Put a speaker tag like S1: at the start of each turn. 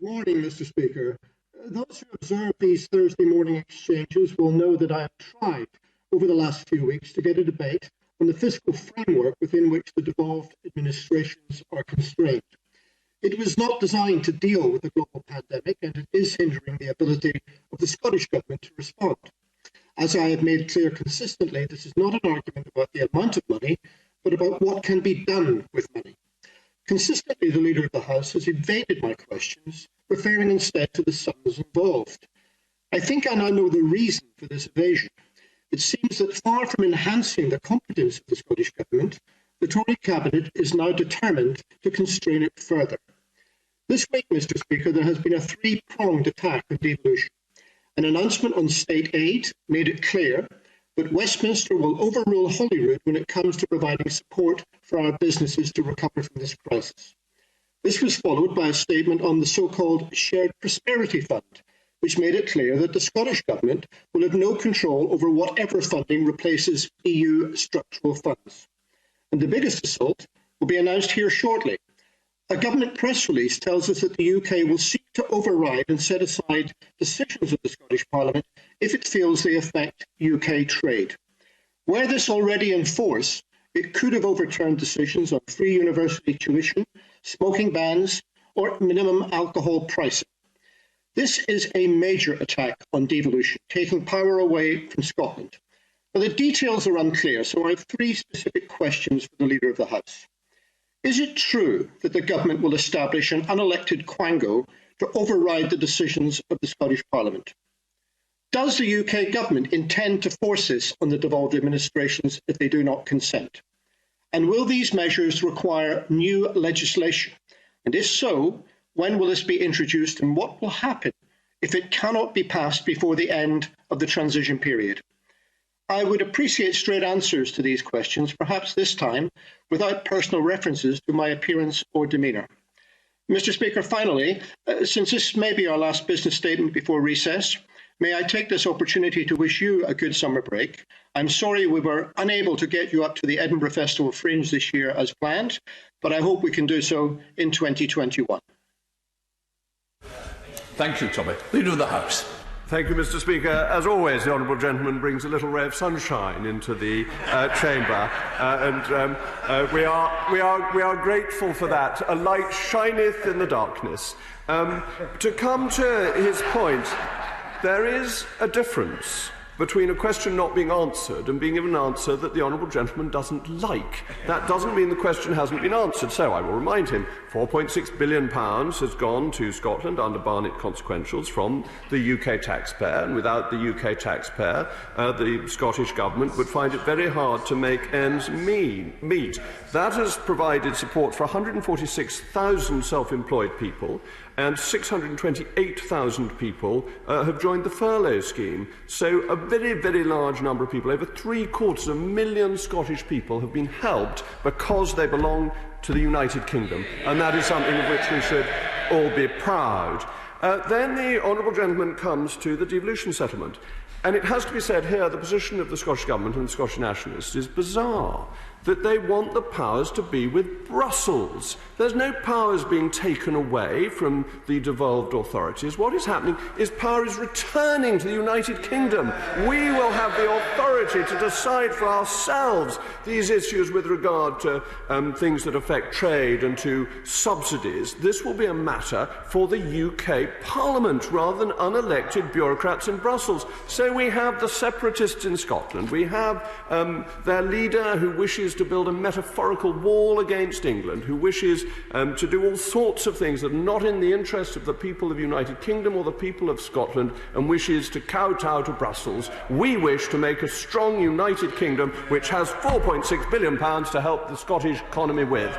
S1: Morning, Mr. Speaker. Those who observe these Thursday morning exchanges will know that I have tried over the last few weeks to get a debate on the fiscal framework within which the devolved administrations are constrained. It was not designed to deal with the global pandemic, and it is hindering the ability of the Scottish Government to respond. As I have made clear consistently, this is not an argument about the amount of money, but about what can be done with money. Consistently, the Leader of the House has evaded my questions, referring instead to the sums involved. I think I now know the reason for this evasion. It seems that far from enhancing the competence of the Scottish Government, the Tory Cabinet is now determined to constrain it further. This week, Mr. Speaker, there has been a three-pronged attack on devolution. An announcement on state aid made it clear that Westminster will overrule Holyrood when it comes to providing support for our businesses to recover from this crisis. This was followed by a statement on the so-called Shared Prosperity Fund, which made it clear that the Scottish Government will have no control over whatever funding replaces EU structural funds. And the biggest assault will be announced here shortly. A government press release tells us that the UK will seek to override and set aside decisions of the Scottish Parliament if it feels they affect UK trade. Were this already in force, it could have overturned decisions on free university tuition, smoking bans, or minimum alcohol pricing. This is a major attack on devolution, taking power away from Scotland. Now, the details are unclear, so I have three specific questions for the Leader of the House. Is it true that the government will establish an unelected quango to override the decisions of the Scottish Parliament? Does the UK government intend to force this on the devolved administrations if they do not consent? And will these measures require new legislation? And if so, when will this be introduced, and what will happen if it cannot be passed before the end of the transition period? I would appreciate straight answers to these questions, perhaps this time without personal references to my appearance or demeanour. Mr. Speaker, finally, since this may be our last business statement before recess, may I take this opportunity to wish you a good summer break. I'm sorry we were unable to get you up to the Edinburgh Festival Fringe this year as planned, but I hope we can do so in 2021.
S2: Thank you, Tommy. Leader of the House.
S3: Thank you, Mr. Speaker. As always, the honourable gentleman brings a little ray of sunshine into the chamber, and we are grateful for that. A light shineth in the darkness. To come to his point, there is a difference between a question not being answered and being given an answer that the honourable gentleman doesn't like. That doesn't mean the question hasn't been answered. So I will remind him, £4.6 billion has gone to Scotland under Barnett consequentials from the UK taxpayer, and without the UK taxpayer, the Scottish Government would find it very hard to make ends meet. That has provided support for 146,000 self-employed people, and 628,000 people have joined the furlough scheme. So a very, very large number of people, over 750,000 Scottish people, have been helped because they belong to the United Kingdom, and that is something of which we should all be proud. Then the honourable gentleman comes to the devolution settlement. And it has to be said here, the position of the Scottish Government and the Scottish Nationalists is bizarre, that they want the powers to be with Brussels. There's no powers being taken away from the devolved authorities. What is happening is power is returning to the United Kingdom. We will have the authority to decide for ourselves these issues with regard to things that affect trade and to subsidies. This will be a matter for the UK Parliament rather than unelected bureaucrats in Brussels. So we have the separatists in Scotland. We have their leader who wishes to build a metaphorical wall against England, who wishes to do all sorts of things that are not in the interest of the people of the United Kingdom or the people of Scotland, and wishes to kowtow to Brussels. We wish to make a strong United Kingdom which has £4.6 billion to help the Scottish economy with.